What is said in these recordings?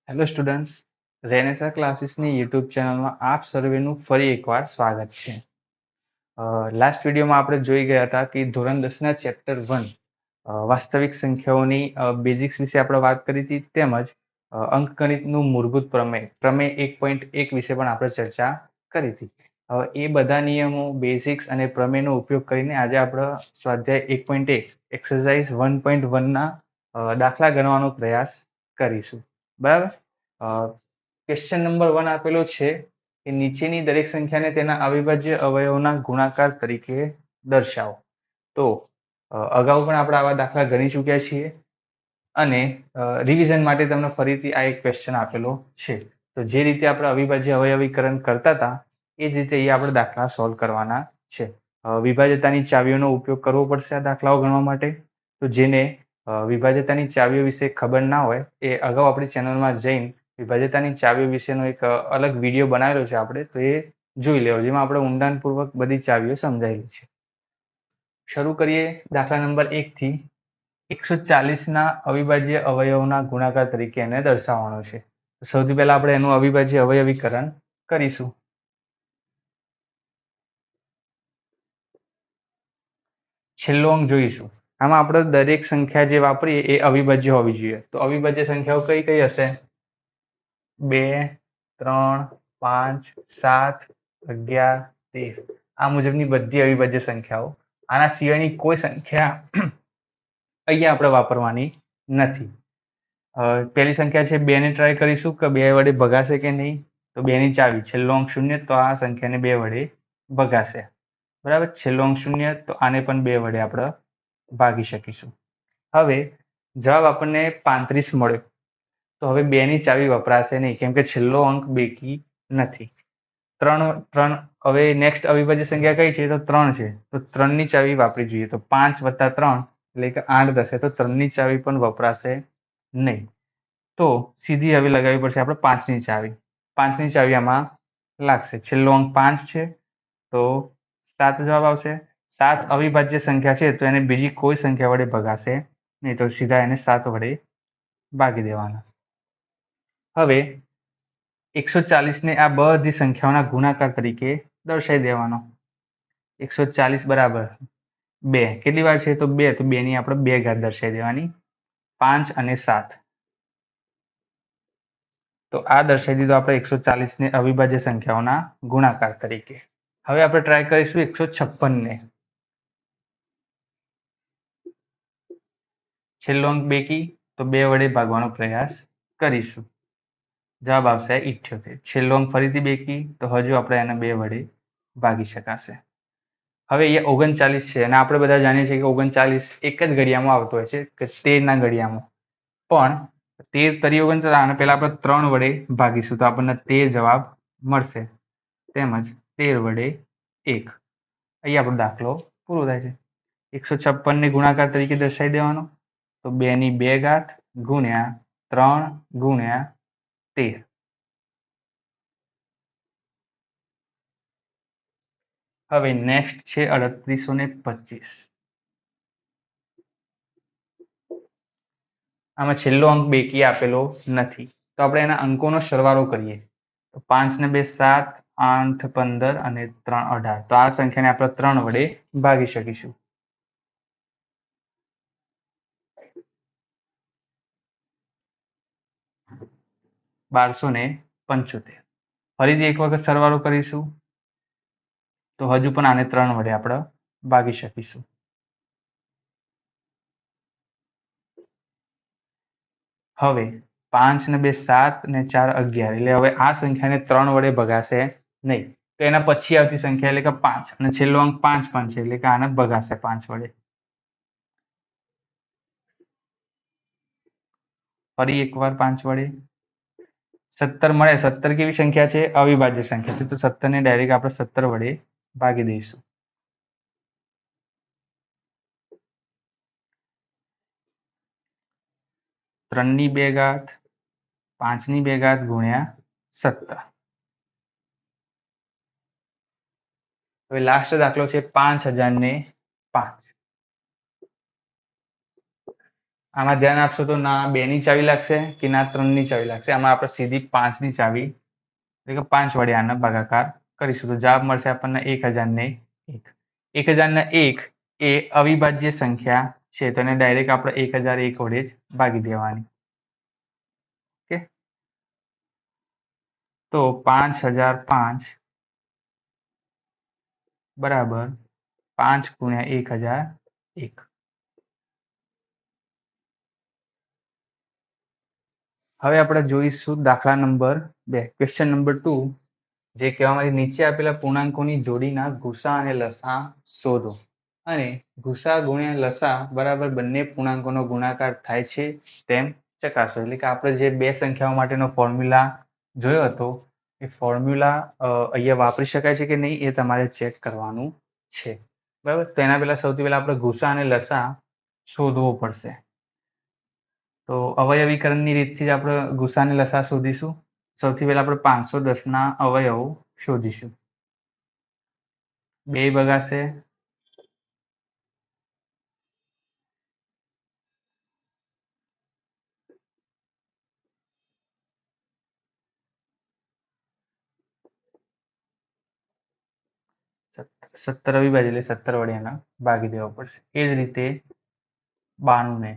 Hello students, Renaissance ક્લાસીસની YouTube ચેનલમાં આપ સર્વેનું ફરી એકવાર સ્વાગત છે. લાસ્ટ વિડીયોમાં આપણે જોઈ ગયા હતા કે ધોરણ 10ના ચેપ્ટર 1 વાસ્તવિક સંખ્યાઓની બેઝિક્સ વિશે આપણે વાત કરી હતી, તેમજ અંકગણિતનું મૂળભૂત પ્રમેય 1.1 વિશે પણ આપણે ચર્ચા કરી હતી. એ બધા નિયમો, બેઝિક્સ અને પ્રમેયનો ઉપયોગ કરીને આજે આપણે સ્વાધ્યાય 1.1 એક્સરસાઇઝ 1.1ના દાખલા ગણવાનો પ્રયાસ કરીશું. બરાબર. ક્વેશ્ચન નંબર 1 આપેલો છે કે નીચેની દરેક સંખ્યાને તેના અવિભાજ્ય અવયવોના ગુણાકાર તરીકે દર્શાવો. તો અગાઉ પણ આપણે આવા દાખલા ગણી ચૂક્યા છીએ અને રિવિઝન માટે તમને ફરીથી આ એક ક્વેશ્ચન આપેલો છે. તો જે રીતે આપણે અવિભાજ્ય અવયવીકરણ કરતા હતા એ જ રીતે અહીંયા આપણે દાખલા સોલ્વ કરવાના છે. વિભાજ્યતાની ચાવીઓનો ઉપયોગ કરવો પડશે આ દાખલાઓ ગણવા માટે. તો જેને વિભાજ્યતાની ચાવીઓ વિશે ખબર ના હોય એ અગાઉ આપણી ચેનલમાં જઈને વિભાજ્યતાની ચાવીઓ વિશેનો એક અલગ વિડીયો બનાવેલો છે આપણે, તો એ જોઈ લેવો, જેમાં આપણે ઊંડાણપૂર્વક બધી ચાવીઓ સમજાવેલી છે. શરૂ કરીએ દાખલા નંબર 1 થી. 140ના અવિભાજ્ય અવયવોના ગુણાકાર તરીકે એને દર્શાવવાનો છે. સૌથી પહેલા આપણે એનું અવિભાજ્ય અવયવીકરણ કરીશું. છેલ્લો અંક જોઈશું. આમાં આપણે દરેક સંખ્યા જે વાપરીએ એ અવિભાજ્ય હોવી જોઈએ. તો અવિભાજ્ય સંખ્યાઓ કઈ કઈ હશે? 2, 3, 5, 7, 11, 13. આ મુજબની બધી અવિભાજ્ય સંખ્યાઓ. આના સિવાયની કોઈ સંખ્યા અહીંયા આપણે વાપરવાની નથી. પહેલી સંખ્યા છે 2 ને ટ્રાય કરીશું કે 2 વડે ભગાશે કે નહીં. તો 2 ની ચાવી છેલ્લો અંક 0, તો આ સંખ્યાને 2 વડે ભગાશે. બરાબર. છેલ્લો અંક 0, તો આને પણ 2 વડે આપણે ભાગી શકીશું. હવે જવાબ આપણને 35 મળ્યો. તો હવે 2 ની ચાવી વપરાશે નહીં, કેમ કે છેલ્લો અંક બેકી નથી. 3 હવે નેક્સ્ટ અવિભાજ્ય સંખ્યા કઈ છે? તો 3 છે. તો 3 ની ચાવી વાપરી જોઈએ. તો 5 + 3 એટલે કે 8 થશે. તો 3 ની ચાવી પણ વપરાશે નહીં. તો સીધી હવે લગાવવી પડશે આપણે 5 ની ચાવી. 5 ની ચાવી આમાં લાગશે. છેલ્લો અંક 5 છે, તો 7 જવાબ આવશે. 7 અવિભાજ્ય સંખ્યા છે, તો એને બીજી કોઈ સંખ્યા વડે ભગાશે નહીં, તો સીધા એને 7 વડે ભાગી દેવાના. હવે 140ને આ બધી સંખ્યાઓના ગુણાકાર તરીકે દર્શાવી દેવાનો. 140 બરાબર 2. કેટલી વાર છે? તો 2. તો 2 ની આપણે 2 ઘાત દર્શાવી દેવાની. 5 અને 7. તો આ દર્શાવી દીધું આપણે 140ને અવિભાજ્ય સંખ્યાઓના ગુણાકાર તરીકે. હવે આપણે ટ્રાય કરીશું 156ને. છેલ્લો અંક બેકી, તો 2 વડે ભાગવાનો પ્રયાસ કરીશું. જવાબ આવશે 78. છેલ્લો અંક ફરીથી બેકી, તો હજુ આપણે એને 2 વડે ભાગી શકાશે. હવે અહીંયા 39 છે અને આપણે બધા જાણીએ છીએ કે 39 એક જ ઘડિયામાં આવતો હોય છે, કે 13ના ઘડિયામાં. પણ 13 તરી 39, આને પહેલા આપણે 3 વડે ભાગીશું, તો આપણને 13 જવાબ મળશે. તેમજ 13 વડે 1. અહીંયા આપણો દાખલો પૂરો થાય છે. 156ને ગુણાકાર તરીકે દર્શાવી દેવાનો. તો 2 ની 2 ઘાત ગુણ્યા 3 ગુણ્યા 13. હવે નેક્સ્ટ છે 3825. આમાં છેલ્લો અંક બેકી આપેલો નથી, તો આપણે એના અંકોનો સરવાળો કરીએ. તો 5 ને 2 7, 8 15 અને 3 18. તો આ સંખ્યાને આપણે 3 વડે ભાગી શકીશું. $1275. ફરીથી એક વખત સરવાળો કરીશું, તો હજુ પણ આને 3 વડે આપણે ભાગી શકીશું. હવે 5 ને 2 7 ને 4 11. એટલે હવે આ સંખ્યાને 3 વડે ભગાશે નહીં. તો એના પછી આવતી સંખ્યા એટલે કે 5, અને છેલ્લો અંક 5 પણ છે, એટલે કે આને ભગાશે 5 વડે. ફરી એકવાર 5 વડે 17 મળે. 17 કેવી સંખ્યા છે? અવિભાજ્ય સંખ્યા છે. તો 17ને ડાયરેક્ટ આપણે 17 વડે ભાગી દઈશું. ત્રણની 2 ઘાત 5ની 2 ઘાત ગુણ્યા 17. હવે લાસ્ટ દાખલો છે 5000 ને 5. આમાં ધ્યાન આપશો તો ના 2 ની ચાવી લાગશે કે ના 3 ની ચાવી લાગશે. આમાં આપણે સીધી 5 ની ચાવી એટલે કે 5 વડે આનો ભાગાકાર કરીશું તો જવાબ મળશે આપણને 1001. 1001 એ અવિભાજ્ય સંખ્યા છે તો એને ડાયરેક્ટ આપણે 1001 વડે જ ભાગી દેવાની. ઓકે, તો 5005 બરાબર 5 ગુણ્યા 1001. હવે આપણે જોઈશું દાખલા નંબર 2, ક્વેશ્ચન નંબર 2, જે કહેવામાં આવે નીચે આપેલા પૂર્ણાંકોની જોડીના ગુસા અને લસા શોધો અને ગુસા ગુણ્યા લસા બરાબર બંને પૂર્ણાંકોનો ગુણાકાર થાય છે તેમ ચકાસો. એટલે કે આપણે જે બે સંખ્યાઓ માટેનો ફોર્મ્યુલા જોયો હતો એ ફોર્મ્યુલા અહીંયા વાપરી શકાય છે કે નહીં એ તમારે ચેક કરવાનું છે. બરાબર, તો એના પહેલા સૌથી પહેલા આપણે ગુસા અને લસા શોધવો પડશે. તો અવયવીકરણની રીતથી જ આપણે ગુસા અને લસા શોધીશું. સૌથી પહેલા આપણે 510 ના અવયવો શોધીશું. 2 ભગાશે 17 અવિભાજ્ય એટલે 17 વડે એના ભાગી દેવા પડશે. એ જ રીતે 92 ને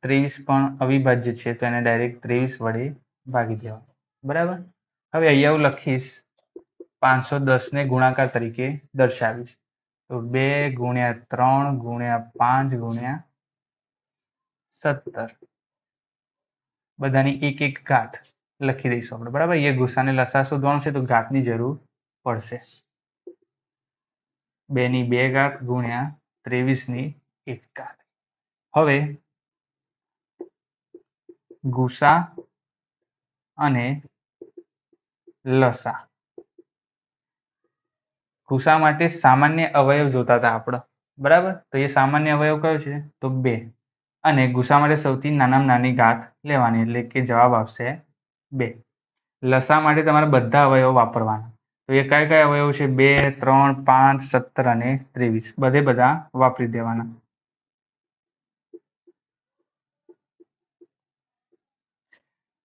23 પણ અવિભાજ્ય છે તો એને ડાયરેક્ટ 23 વડે ભાગી દેવા. બરાબર, હવે અહીંયા હું લખીશ 510 ને ગુણાકાર તરીકે દર્શાવીશ તો 2 ગુણ્યા 3 ગુણ્યા 5 ગુણ્યા 17 બધાની એક એક ઘાત લખી દઈશું આપણે. બરાબર, એ ગુસાને લસા શોધવાનું છે તો ઘાતની જરૂર પડશે. 2 ની 2 ઘાત ગુણ્યા 23 ની 1 ઘાત. હવે ગુસા અને લસા. ગુસા માટે સામાન્ય અવયવ જોતા હતા આપણે. બરાબર, તો એ સામાન્ય અવયવ કયો છે તો 2 અને ગુસા માટે સૌથી નાનામાં નાની ઘાત લેવાની એટલે કે જવાબ આવશે 2. લસા માટે તમારે બધા અવયવો વાપરવાના. તો એ કયા કયા અવયવ છે 2, 3, 5, 17 અને 23 બધે બધા વાપરી દેવાના.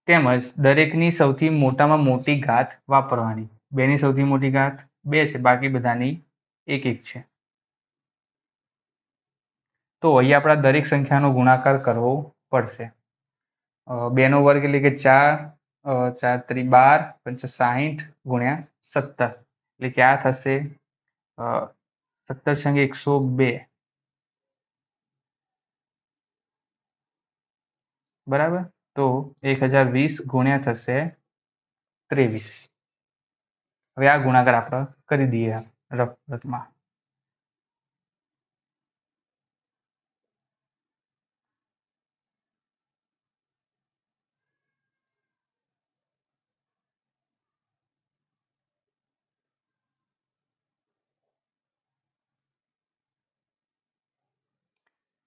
તેમજ દરેકની સૌથી મોટામાં મોટી ઘાત વાપરવાની. 2 ની સૌથી મોટી ઘાત 2 છે, બાકી બધાની એક એક છે. તો અહીંયા આપણા દરેક સંખ્યાનો ગુણાકાર કરવો પડશે. 2 નો વર્ગ એટલે કે 4, 4 × 12, 60 ગુણ્યા 17 એટલે કે આ થશે 17 × 102. બરાબર, તો 1020 ગુણ્યા થશે 23. હવે આ ગુણાકાર આપણે કરી દઈએ રફમાં.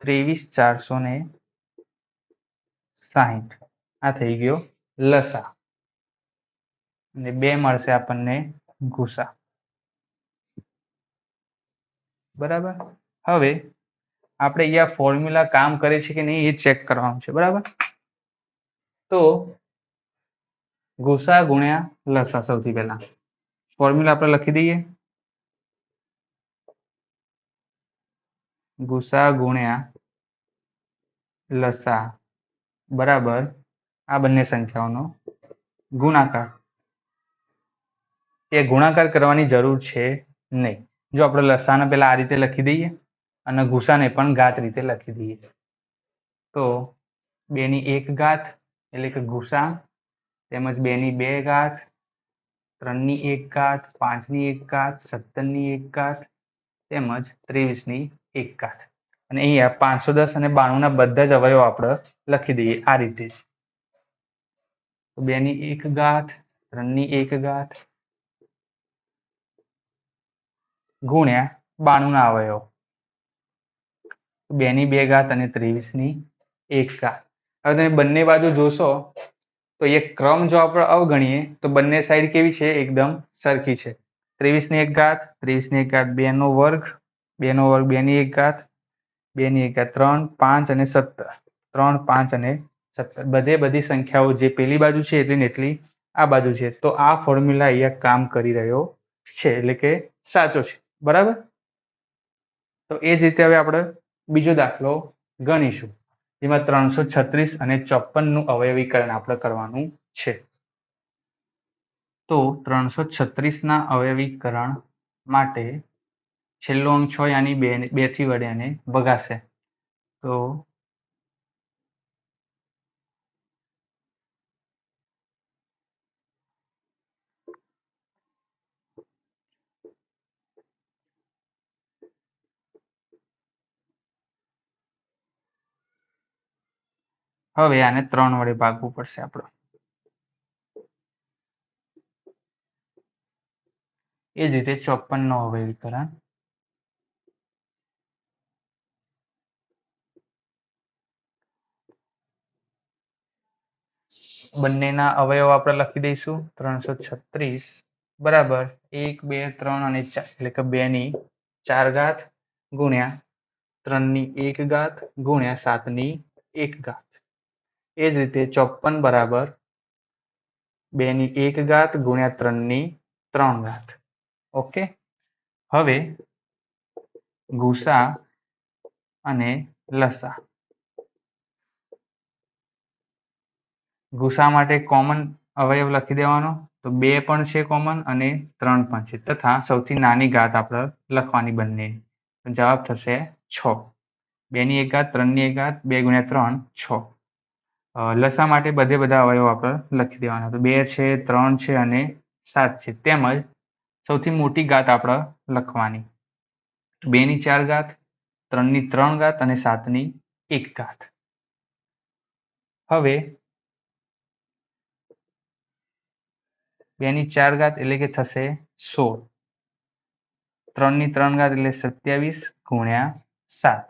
ત્રેવીસ 460 આ થઈ ગયો લસા અને 2 મળશે આપણને ગુસા. બરાબર, હવે આપણે અહીંયા ફોર્મ્યુલા કામ કરે છે કે નહીં એ ચેક કરવાનું છે. બરાબર, તો ગુસા ગુણ્યા લસા સૌથી પહેલા ફોર્મ્યુલા આપણે લખી દઈએ. ગુસા ગુણ્યા લસા બરાબર આ બંને સંખ્યાઓનો ગુણાકાર. એ ગુણાકાર કરવાની જરૂર છે નહીં. જો આપણે લસાને પહેલા આ રીતે લખી દઈએ અને ગુસાને પણ ઘાત રીતે લખી દઈએ તો 2 ની 1 ઘાત એટલે કે ગુસા તેમજ 2 ની 2 ઘાત 3 ની 1 ઘાત 5 ની 1 ઘાત 17 ની 1 ઘાત તેમજ 23 ની 1 ઘાત. અને અહીંયા 510 અને 92 ના બધા જ અવયવો આપણે લખી દઈએ આ રીતે જ. 2 ની 1 ઘાત 3 ની 1 ઘાત ગુણ્યા 92 ના અવયવ 2 ની 2 ઘાત અને 23 ની 1 ઘાત. હવે તમે બંને બાજુ જોશો તો એ ક્રમ જો આપણે અવગણીએ તો બંને સાઈડ કેવી છે એકદમ સરખી છે. 23 ની 1 ઘાત, 23 ની 1 ઘાત 2 નો વર્ગ, 2 નો વર્ગ 2 ની 1 ઘાત, 2 ની 1 ઘાત 3, 5 અને 17, 3, 5 અને 17 બધી સંખ્યાઓ જે પેલી બાજુ છે એટલી ને એટલી આ બાજુ છે. તો આ ફોર્મ્યુલા અહીંયા કામ કરી રહ્યો છે, એટલે કે સાચો છે. બરાબર. તો એ જ રીતે હવે આપણે બીજો દાખલો ગણીશું, જેમાં 336 અને 54 નું અવયવીકરણ આપણે કરવાનું છે. તો 336 ના અવયવીકરણ માટે છેલ્લો અંક 6 યાની 2 થી વડે એને ભગાશે. તો હવે આને 3 વડે ભાગવું પડશે આપણે. એ જ રીતે 54 નો અવયવીકરણ. બંનેના અવયવ આપણે લખી દઈશું. 336 બરાબર 1, 2, 3 અને 4, એટલે કે 2 ની 4 ઘાત ગુણ્યા 3 ની 1 ઘાત ગુણ્યા 7 ની 1 ઘાત. એ જ રીતે 54 બરાબર 2 ની 1 ઘાત ગુણ્યા 3 ની 3 ઘાત. ઓકે. હવે ગુસા અને લસા. ગુસા માટે કોમન અવયવ લખી દેવાનો. તો 2 પણ છે કોમન અને 3 પણ છે, તથા સૌથી નાની ઘાત આપણે લખવાની બંને. જવાબ થશે 6. 2 ની 1 ઘાત, 3 ની 1 ઘાત, 2 ગુણ્યા 3 6. લસા માટે બધા અવયવ આપણે લખી દેવાના. તો 2 છે, 3 છે અને 7 છે. તેમજ સૌથી મોટી ઘાત આપણે લખવાની. 2 ની 4 ઘાત, 3 ની 3 ઘાત અને 7 ની 1 ઘાત. હવે 2 ની 4 ઘાત એટલે કે થશે 16. 3 ની 3 ઘાત એટલે 27 ગુણ્યા 7.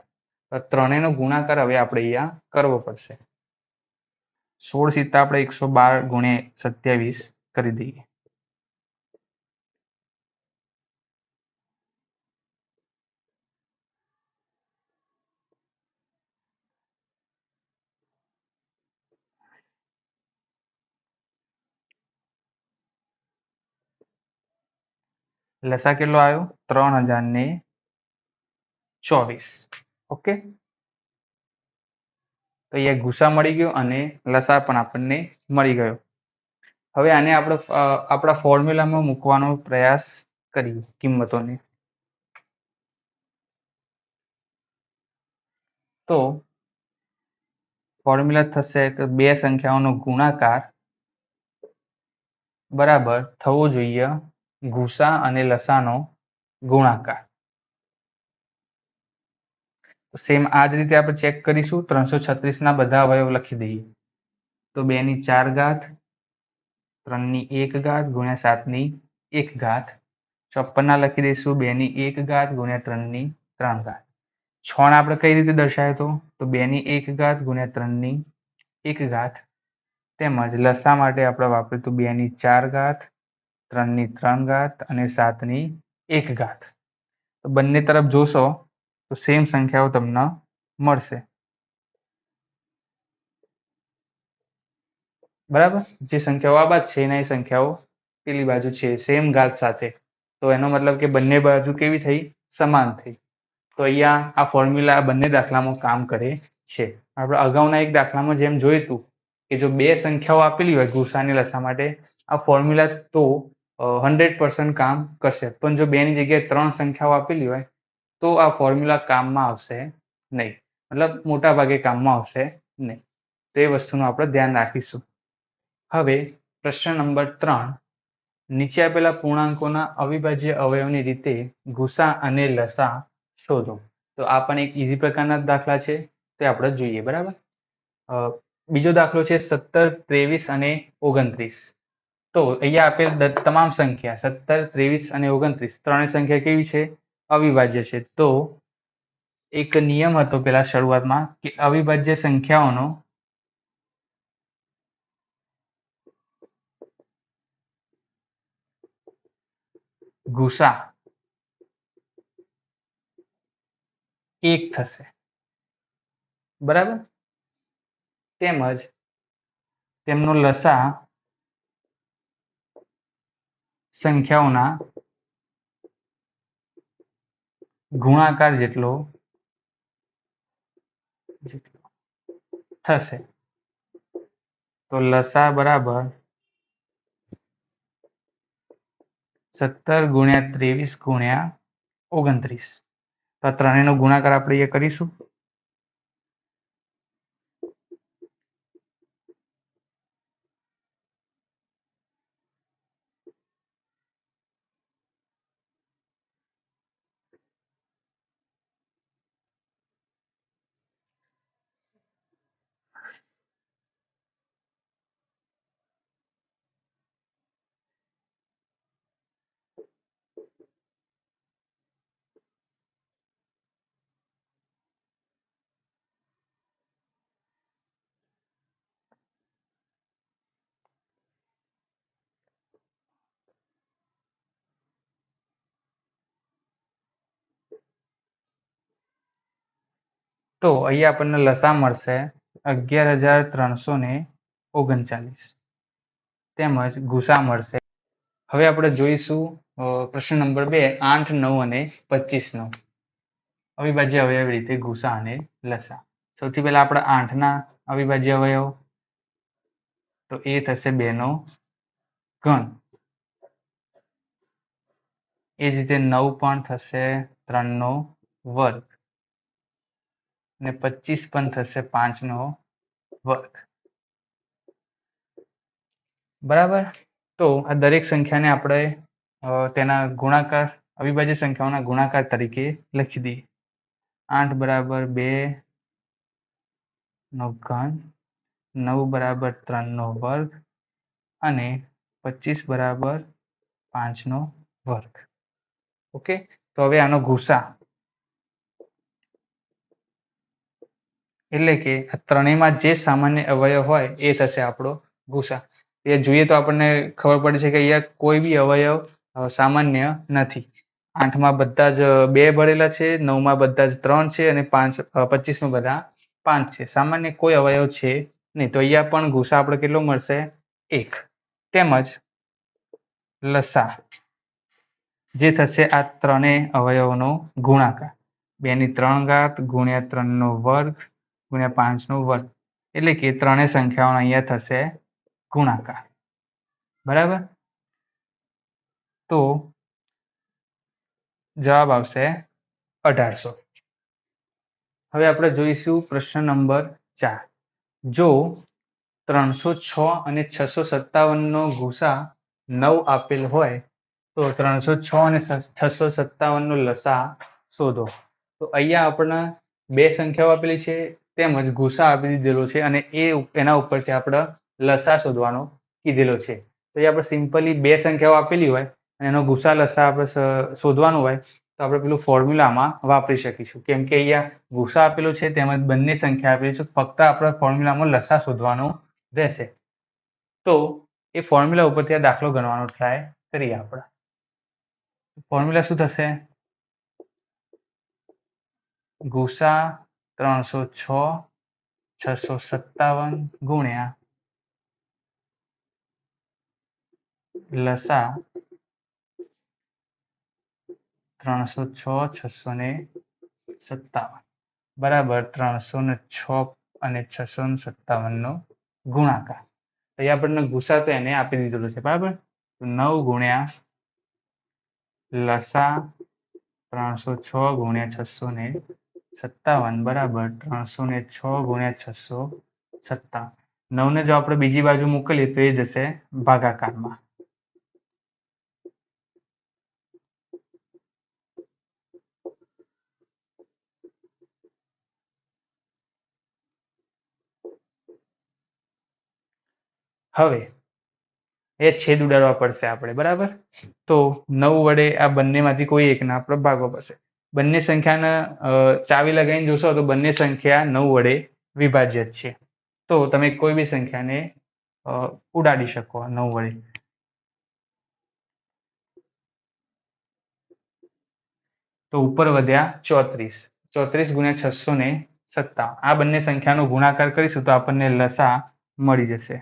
ત્રણેયનો ગુણાકાર હવે આપણે અહીંયા કરવો પડશે. 16 સીધા આપણે 112 ગુણ્યા 27 કરી દઈએ. લસા કેટલો આવ્યો? 3024. ઓકે. તો અહીંયા ગુસા મળી ગયો અને લસા પણ આપણને મળી ગયો. હવે આને આપણે આપણા ફોર્મ્યુલામાં મૂકવાનો પ્રયાસ કરીએ કિંમતોને. તો ફોર્મ્યુલા થશે કે બે સંખ્યાઓનો ગુણાકાર બરાબર થવો જોઈએ ગુસા અને લસાનો ગુણાકાર. સેમ આ જ રીતે આપણે ચેક કરીશું. 336 ના બધા અવયવ લખી દઈએ. તો 2 ની 4 ઘાત, 3 ની 1 ઘાત ગુણ્યા 7 ની 1 ઘાત. 54 ના લખી દઈશું 2 ની 1 ઘાત ગુણ્યા 3 ની 3 ઘાત. 6 ને આપણે કઈ રીતે દર્શાવ્યો હતો? તો 2 ની 1 ઘાત ગુણ્યા 3 ની 1 ઘાત. તેમજ લસા માટે આપણે વાપર્યું હતું 2 ની 4 ઘાત, 3 ની 3 ઘાત અને 7 ની 1 ઘાત. તો બંને તરફ જોશો તો સેમ સંખ્યાઓ તમને મળશે. બરાબર. જે સંખ્યાઓ આ બાજુ છે એના એ સંખ્યાઓ પેલી બાજુ છે સેમ ઘાત સાથે. તો એનો મતલબ કે બંને બાજુ કેવી થઈ? સમાન થઈ. તો અહીંયા આ ફોર્મ્યુલા બંને દાખલામાં કામ કરે છે. આપણે અગાઉના એક દાખલામાં જેમ જોયું હતું કે જો બે સંખ્યાઓ આપેલી હોય ગુસા અને લસા માટે, આ ફોર્મ્યુલા તો 100% કામ કરશે. પણ જો 2 ની જગ્યાએ 3 સંખ્યાઓ આપેલી હોય તો આ ફોર્મ્યુલા કામમાં આવશે નહીં. મતલબ મોટા ભાગે કામમાં આવશે નહીં. તો એ વસ્તુનું આપણે ધ્યાન રાખીશું. હવે પ્રશ્ન નંબર 3. નીચે આપેલા પૂર્ણાંકોના અવિભાજ્ય અવયવની રીતે ગુસા અને લસા શોધો. તો આ પણ એક ઈઝી પ્રકારના દાખલા છે, તે આપણે જોઈએ. બરાબર. બીજો દાખલો છે 17, 23 અને 29. તો અહીંયા આપેલ તમામ સંખ્યા 17, 23 અને 29 ત્રણેય સંખ્યા કેવી છે? અવિભાજ્ય છે. તો એક નિયમ હતો પેલા શરૂઆતમાં કે અવિભાજ્ય સંખ્યાઓનો ગુસા 1 થશે, બરાબર. તેમજ તેમનો લસા સંખ્યાઓના ગુણાકાર જેટલો થશે. તો લસા બરાબર 17 ગુણ્યા 23 ગુણ્યા 29. તો આ ત્રણેયનો ગુણાકાર આપણે એ કરીશું. તો અહીંયા આપણને લસા મળશે 11,339 તેમજ ગુસા મળશે. હવે આપણે જોઈશું પ્રશ્ન નંબર 2 8, 9 અને 25 નો અવિભાજ્ય અવયવ રીતે ગુસા અને લસા. સૌથી પહેલા આપણે 8 ના અવિભાજ્ય અવયવ, તો એ થશે 2 નો ઘન. એ જ રીતે 9 પણ થશે 3 નો વર્ગ અને 25 પણ થશે 5 નો વર્ગ, બરાબર. તો આ દરેક સંખ્યાને આપણે તેના ગુણાકાર, અવિભાજ્ય સંખ્યાઓના ગુણાકાર તરીકે લખી દઈએ. 8 બરાબર 2 નો ઘન, 9 બરાબર 3 નો વર્ગ અને 25 બરાબર 5 નો વર્ગ. ઓકે. તો હવે આનો ગુસા એટલે કે આ ત્રણેયમાં જે સામાન્ય અવયવ હોય એ થશે આપણો ગુસા. એ જોઈએ તો આપણને ખબર પડે છે કે અહીંયા કોઈ બી અવયવ સામાન્ય નથી. 8 માં બધા જ 2 ભરેલા છે, 9 માં બધા જ 3 છે અને 25 માં બધા 5 છે. સામાન્ય કોઈ અવયવ છે નહીં. તો અહીંયા પણ ગુસા આપણે કેટલો મળશે? 1. તેમજ લસા જે થશે આ ત્રણેય અવયવોનો ગુણાકાર, 2 ની 3 ઘાત ગુણ્યા 3 નો વર્ગ ગુણ્યા 5 નો વર્ગ, એટલે કે ત્રણેય સંખ્યાઓનો અહીંયા થશે ગુણાકાર, બરાબર. તો જવાબ આવશે 1800. હવે આપણે જોઈશું પ્રશ્ન નંબર 4. જો 306 અને 657 નો ગુસા 9 આપેલ હોય તો 306 અને 657 નો લસા શોધો. તો અહીંયા આપણને બે સંખ્યાઓ આપેલી છે તેમજ ગુસા આપી દીધેલો છે અને એના ઉપરથી આપણે લસા શોધવાનો કીધેલો છે. તો એ આપણે સિમ્પલી બે સંખ્યાઓ આપેલી હોય અને એનો ગુસા લસા આપણે શોધવાનું હોય તો આપણે પેલું ફોર્મ્યુલામાં વાપરી શકીશું. કેમ કે અહીંયા ગુસા આપેલો છે તેમજ બંને સંખ્યા આપેલી છે, ફક્ત આપણે ફોર્મ્યુલામાં લસા શોધવાનો રહેશે. તો એ ફોર્મ્યુલા ઉપરથી આ દાખલો ગણવાનો ટ્રાય કરીએ આપણે. ફોર્મ્યુલા શું થશે? ગુસા 306 657 ગુણ્યા લસા 306 657 બરાબર 306 અને 657 નો ગુણાકાર. અહીંયા આપણને ગુસા તો એને આપી દીધેલો છે, બરાબર. 9 ગુણ્યા લસા 306 ગુણ્યા 657 બરાબર 306 ગુણ્યા 657. 9 ને જો આપણે બીજી બાજુ મોકલીએ તો એ જશે ભાગાકારમાં. હવે એ છેદ ઉડાડવા પડશે આપણે, બરાબર. તો 9 વડે આ બંનેમાંથી કોઈ એકને આપણે ભાગવા પડશે. બંને સંખ્યાને ચાવી લગાવીને જોશો તો બંને સંખ્યા 9 વડે વિભાજ્ય જ છે. તો તમે કોઈ બી સંખ્યાને ઉડાડી શકો 9 વડે. તો ઉપર વધ્યા 34. 34 ગુણ્યા 657. આ બંને સંખ્યાનો ગુણાકાર કરીશું તો આપણને લસા મળી જશે.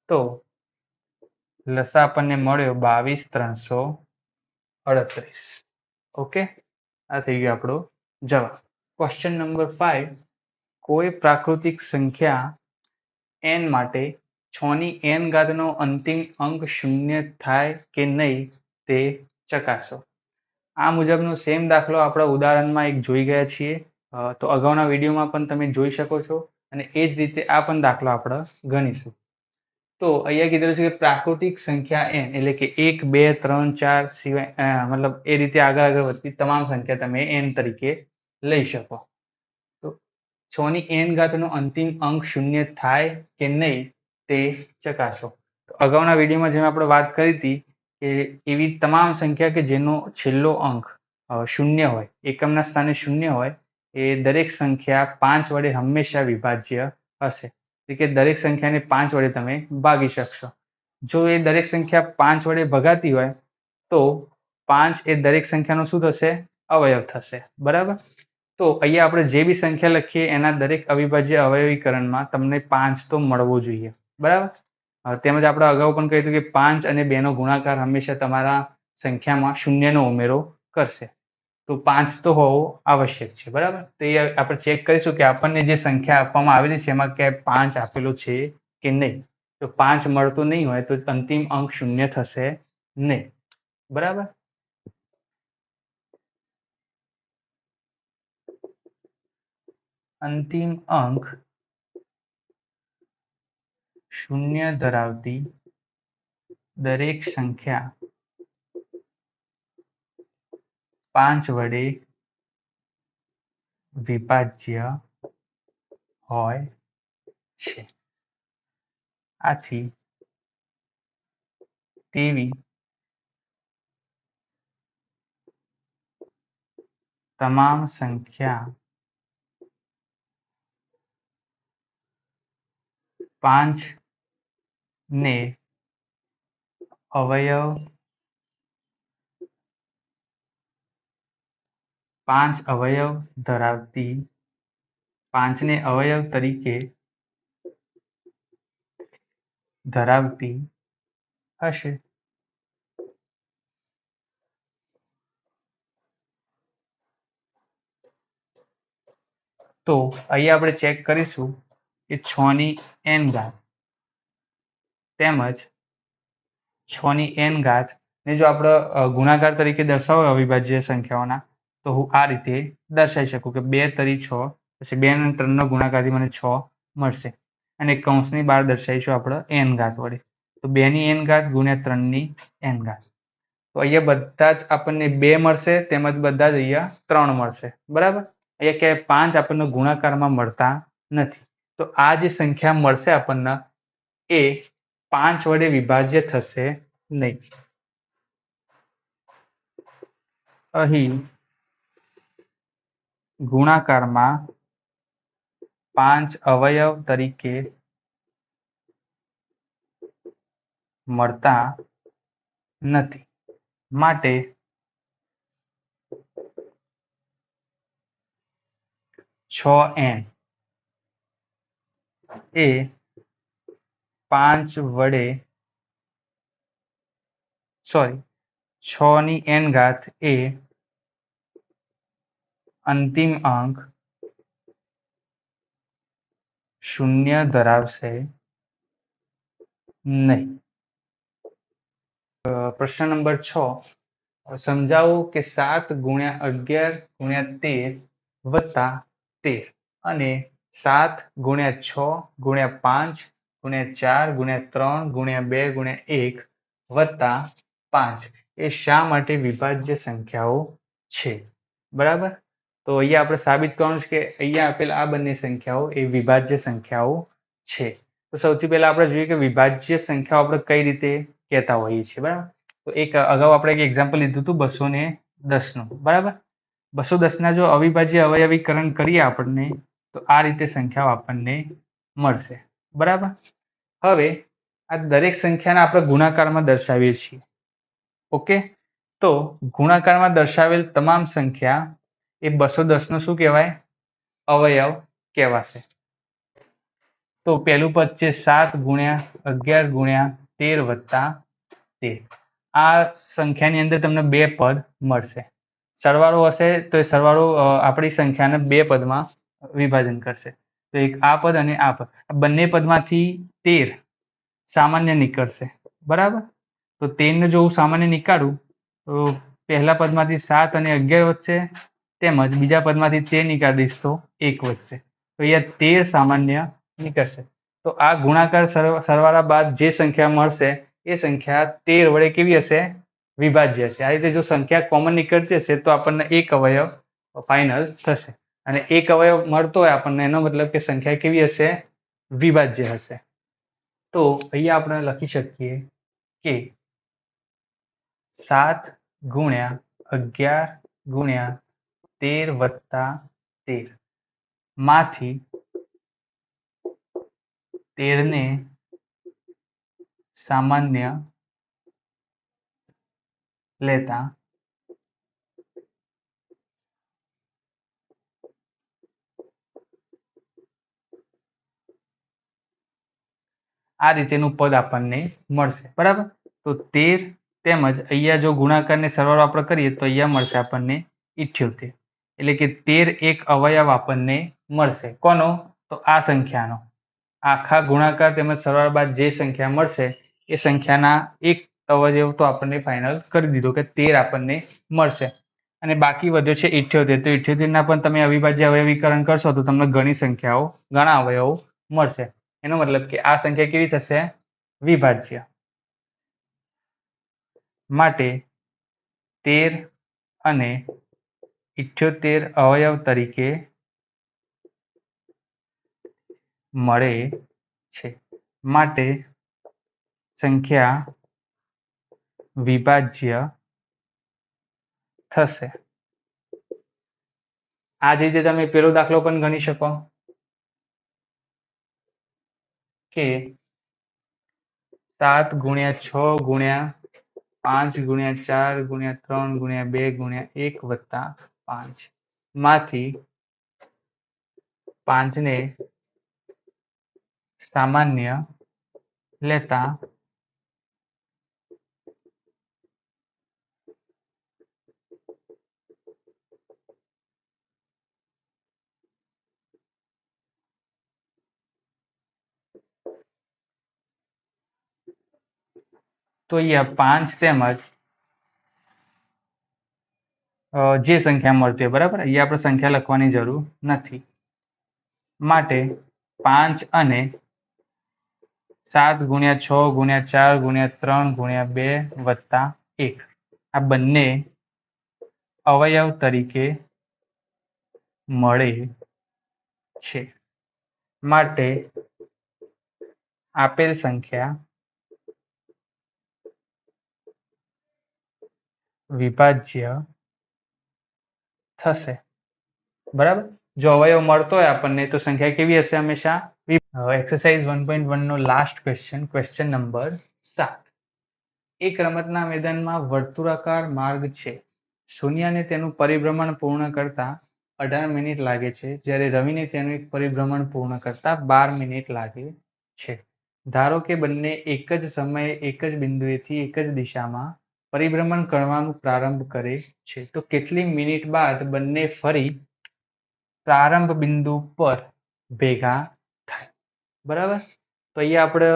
તો લસા આપણને મળ્યો 22,338. ઓકે, આ થઈ ગયો આપણો જવાબ. Question number 5. કોઈ પ્રાકૃતિક સંખ્યા n માટે 6 ની n ઘાતનો અંતિમ અંક શૂન્ય થાય કે નહીં તે ચકાસો. આ મુજબનો સેમ દાખલો આપણા ઉદાહરણમાં એક જોઈ ગયા છીએ. તો અગાઉના વિડીયોમાં પણ તમે જોઈ શકો છો અને એ જ રીતે આ પણ દાખલો આપણે ગણીશું. તો અહીંયા કીધેલું છે કે પ્રાકૃતિક સંખ્યા n એટલે કે 1 2 3 4 સિવાય મતલબ એ રીતે આગળ વધતી તમામ સંખ્યા તમે n તરીકે લઈ શકો. તો 6 ની n ઘાતનો અંતિમ અંક શૂન્ય થાય કે નહીં તે ચકાસો. તો અગાઉના વિડીયોમાં જેમ આપણે વાત કરી હતી કે એવી તમામ સંખ્યા કે જેનો છેલ્લો અંક શૂન્ય હોય, એકમના સ્થાને શૂન્ય હોય, એ દરેક સંખ્યા 5 વડે હંમેશા વિભાજ્ય હશે. એટલે કે દરેક સંખ્યાને 5 વડે તમે ભાગી શકશો. જો એ દરેક સંખ્યા 5 વડે ભગાતી હોય તો 5 એ દરેક સંખ્યાનો શું થશે? અવયવ થશે. બરાબર. તો અહીંયા આપણે જે બી સંખ્યા લખીએ એના દરેક અવિભાજ્ય અવયવીકરણમાં તમને 5 તો મળવો જોઈએ. બરાબર. તેમજ આપણે અગાઉ પણ કહ્યું કે 5 અને 2 નો ગુણાકાર હંમેશા તમારા સંખ્યામાં શૂન્યનો ઉમેરો કરશે. તો 5 તો હોવો આવશ્યક છે. બરાબર. તો એ આપણે ચેક કરીશું કે આપણને જે સંખ્યા આપવામાં આવેલી છે એમાં ક્યાંય 5 આપેલો છે કે નહીં. તો 5 મળતો નહીં હોય તો અંતિમ અંક શૂન્ય થશે નહીં. બરાબર. અંતિમ અંક શૂન્ય ધરાવતી દરેક સંખ્યા 5 વડે વિભાજ્ય હોય છે. આથી તેવી તમામ સંખ્યા 5 ને અવયવ 5 અવયવ ધરાવતી 5 ને અવયવ તરીકે ધરાવતી હશે. તો અહીંયા આપણે ચેક કરીશું કે 6 ની n ઘાત તેમજ 6 ની n ઘાત ને જો આપણે ગુણાકાર તરીકે દર્શાવો અવિભાજ્ય સંખ્યાઓના તો હું આ રીતે દર્શાવી શકું કે 2 તરી 6, પછી 2 અને 3 નો ગુણાકારથી મને 6 મળશે અને કૌંસની બહાર દર્શાવીશું આપણે n ઘાત વડે. તો 2 ની n ઘાત ગુણ્યા 3 ની n ઘાત. તો અહીંયા બધા જ આપણને 2 મળશે તેમજ બધા જ અહીંયા 3 મળશે. બરાબર. અહીંયા ક્યાંય 5 આપણને ગુણાકારમાં મળતા નથી. તો આ જે સંખ્યા મળશે આપણને એ 5 વડે વિભાજ્ય થશે નહીં. અહીં ગુણાકારમાં 5 અવયવ તરીકે મળતા નથી. માટે 6n એ 5 વડે 6 ની n ઘાત એ અંતિમ અંક શૂન્ય ધરાવશે નહીં. પ્રશ્ન નંબર 6. સમજાવો કે 7 ગુણ્યા 11 ગુણ્યા 13 વત્તા 13 અને 7 ગુણ્યા 6 ગુણ્યા 5 ગુણ્યા 4 ગુણ્યા 3 ગુણ્યા 2 ગુણ્યા 1 વત્તા 5 એ શા માટે વિભાજ્ય સંખ્યાઓ છે? બરાબર. તો અહીંયા આપણે સાબિત કરવાનું છે કે અહીંયા આપેલા આ બંને સંખ્યાઓ એ વિભાજ્ય સંખ્યાઓ છે. તો સૌથી પહેલા આપણે જોઈએ કે વિભાજ્ય સંખ્યાઓ આપણે કઈ રીતે કહેતા હોઈએ છીએ, બરાબર. તો એક અગાઉ આપણે એક એક્ઝામ્પલ લીધું હતું 210 નું, બરાબર. 210 ના જો અવિભાજ્ય અવયવીકરણ કરીએ આપણને તો આ રીતે સંખ્યાઓ આપણને મળશે, બરાબર. હવે આ દરેક સંખ્યાને આપણે ગુણાકારમાં દર્શાવીએ છીએ. ઓકે, તો ગુણાકારમાં દર્શાવેલ તમામ સંખ્યા એ 210 નો શું કહેવાય? અવયવ કહેવાશે. તો પહેલું પદ છે 7 ગુણ્યા 11 ગુણ્યા 13 વત્તા 13. આ સંખ્યાની અંદર તમને બે પદ મળશે. સરવાળો હશે તો એ સરવાળો આપણી સંખ્યાને બે પદમાં વિભાજન કરશે. તો એક આ પદ અને આ પદ, બંને પદમાંથી 13 સામાન્ય નીકળશે, બરાબર. તો 13 ને જો હું સામાન્ય નીકાળું તો પહેલા પદમાંથી 7 અને 11 વધશે, તેમજ બીજા પદમાંથી 13 નીકાળી દઈશ તો 1 વધશે. તો અહીંયા 13 સામાન્ય નીકળશે. તો આ ગુણાકાર સરવાળા બાદ જે સંખ્યા મળશે એ સંખ્યા 13 વડે કેવી હશે? વિભાજ્ય હશે. આ રીતે જો સંખ્યા કોમન નીકળતી હશે તો આપણને એક અવયવ ફાઇનલ થશે, અને એક અવયવ મળતો હોય આપણને એનો મતલબ કે સંખ્યા કેવી હશે? વિભાજ્ય હશે. તો અહીંયા આપણે લખી શકીએ કે 7 ગુણ્યા 11 ગુણ્યા 13 વત્તા 13 માંથી 13 ને સામાન્ય લેતા આ રીતેનું પદ આપણને મળશે, બરાબર. તો 13 તેમજ અહીંયા જો ગુણાકારને સરવાળો આપણે કરીએ તો અહીંયા મળશે આપણને 78. એટલે કે 13 એક અવયવ આપણને મળશે. કોનો? તો આ સંખ્યાનો. આખા ગુણાકાર તેમજ સરવાળા બાદ જે સંખ્યા મળશે એ સંખ્યાના એક અવયવ તો આપણને ફાઇનલ કરી દીધો કે 13 આપણને મળશે. અને બાકી વધ્યો છે 78. તો 78 ના પણ તમે અવિભાજ્ય અવયવીકરણ કરશો તો તમને ઘણા અવયવો મળશે. એનો મતલબ કે આ સંખ્યા કેવી થશે? વિભાજ્ય. માટે 13 અને 78 અવયવ તરીકે મળે છે. માટે સંખ્યા વિભાજ્ય થશે. આ જ રીતે તમે પેલો દાખલો પણ ગણી શકો કે 7 ગુણ્યા 6 ગુણ્યા 5 ગુણ્યા 4 ગુણ્યા 3 ગુણ્યા 2 ગુણ્યા 1 વત્તા 5 માંથી 5 ને સામાન્ય લેતા તો અહીંયા 5 તેમજ જે સંખ્યા મળતી હોય, બરાબર. અહીંયા આપણે સંખ્યા લખવાની જરૂર નથી. માટે 5 અને 7 ગુણ્યા 6 ગુણ્યા 4 ગુણ્યા 3 ગુણ્યા 2 વત્તા 1 આ બંને અવયવ તરીકે મળે છે. માટે આપેલ સંખ્યા વિભાજ્ય થશે, બરાબર. જો અવયવ મળતો હોય આપણને તો સંખ્યા કેવી હશે? હંમેશા. એક્સરસાઇઝ 1.1 નો લાસ્ટ ક્વેશ્ચન નંબર 7. એક રમતના મેદાનમાં વર્તુળાકાર માર્ગ છે. સોનિયાને તેનું પરિભ્રમણ પૂર્ણ કરતા 18 મિનિટ લાગે છે, જ્યારે રવિને તેનું એક પરિભ્રમણ પૂર્ણ કરતા 12 મિનિટ લાગે છે. ધારો કે બંને એક જ સમયે એક જ બિંદુએથી એક જ દિશામાં પરિભ્રમણ કરવાનું પ્રારંભ કરે છે, તો કેટલી મિનિટ બાદ બંને ફરી પ્રારંભ બિંદુ પર ભેગા થાય? બરાબર. તો અહીંયા આપણે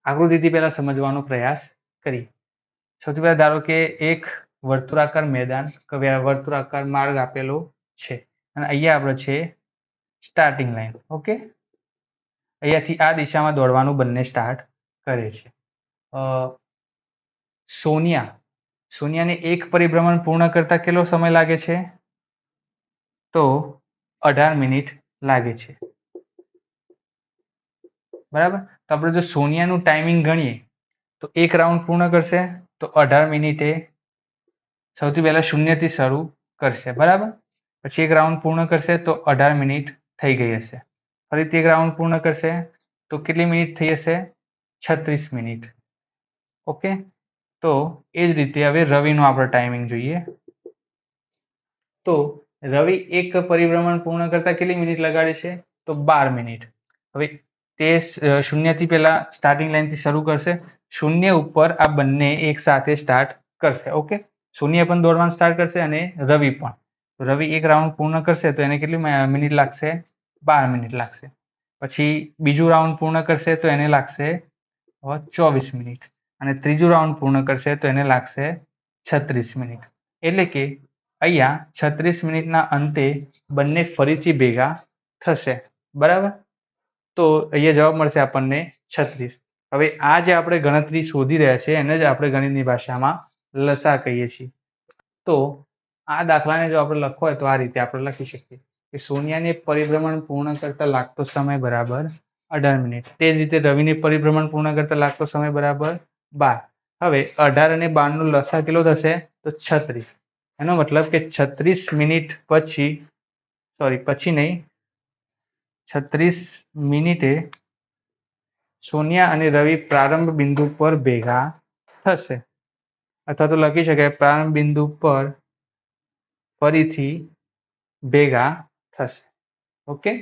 આકૃતિથી પહેલા સમજવાનો પ્રયાસ કરીએ. સૌથી પહેલા ધારો કે એક વર્તુળાકાર મેદાન વર્તુળાકાર માર્ગ આપેલો છે અને અહીંયા આપણે છે સ્ટાર્ટિંગ લાઈન. ઓકે, અહીંયાથી આ દિશામાં દોડવાનું બંને સ્ટાર્ટ કરે છે. સોનિયાને એક પરિભ્રમણ પૂર્ણ કરતા કેટલો સમય લાગે છે? તો 18 મિનિટ લાગે છે, બરાબર. તો આપણે જો સોનિયાનું ટાઈમિંગ ગણીએ તો એક રાઉન્ડ પૂર્ણ કરશે તો 18 મિનિટે સૌથી પહેલા શૂન્યથી શરૂ કરશે, બરાબર. પછી એક રાઉન્ડ પૂર્ણ કરશે તો 18 મિનિટ થઈ ગઈ હશે. ફરીથી એક રાઉન્ડ પૂર્ણ કરશે તો કેટલી મિનિટ થઈ હશે? 36 મિનિટ. ઓકે. તો એ જ રીતે હવે રવિનો આપણે ટાઈમિંગ જોઈએ. તો રવિ એક પરિભ્રમણ પૂર્ણ કરતા કેટલી મિનિટ લગાડે છે? તો 12 મિનિટ. હવે તે શૂન્યથી પહેલા સ્ટાર્ટિંગ લાઈનથી શરૂ કરશે. શૂન્ય ઉપર આ બંને એક સાથે સ્ટાર્ટ કરશે. ઓકે. શૂન્ય પણ દોડવાનું સ્ટાર્ટ કરશે અને રવિ પણ. રવિ એક રાઉન્ડ પૂર્ણ કરશે તો એને કેટલી મિનિટ લાગશે? 12 મિનિટ લાગશે. પછી બીજું રાઉન્ડ પૂર્ણ કરશે તો એને લાગશે 24 મિનિટ અને ત્રીજું રાઉન્ડ પૂર્ણ કરશે તો એને લાગશે 36 મિનિટ. એટલે કે અહીંયા 36 મિનિટના અંતે બંને ફરીથી ભેગા થશે, બરાબર. તો અહીંયા જવાબ મળશે આપણને 36. હવે આ જે આપણે ગણતરી શોધી રહ્યા છે એને જ આપણે ગણિતની ભાષામાં લસા કહીએ છીએ. તો આ દાખલાને જો આપણે લખવો હોય તો આ રીતે આપણે લખી શકીએ કે સોનિયાને પરિભ્રમણ પૂર્ણ કરતા લાગતો સમય બરાબર 18 મિનિટ. તે જ રીતે રવિને પરિભ્રમણ પૂર્ણ કરતા લાગતો સમય બરાબર 12. હવે 18 અને 12 નો લસા કેટલો થશે? તો 36. એનો મતલબ કે 36 મિનિટ પછી, પછી નહીં, 36 મિનિટે સોનિયા અને રવિ પ્રારંભ બિંદુ પર ભેગા થશે, અથવા તો લખી શકાય પ્રારંભ બિંદુ પર ફરીથી ભેગા થશે. ઓકે.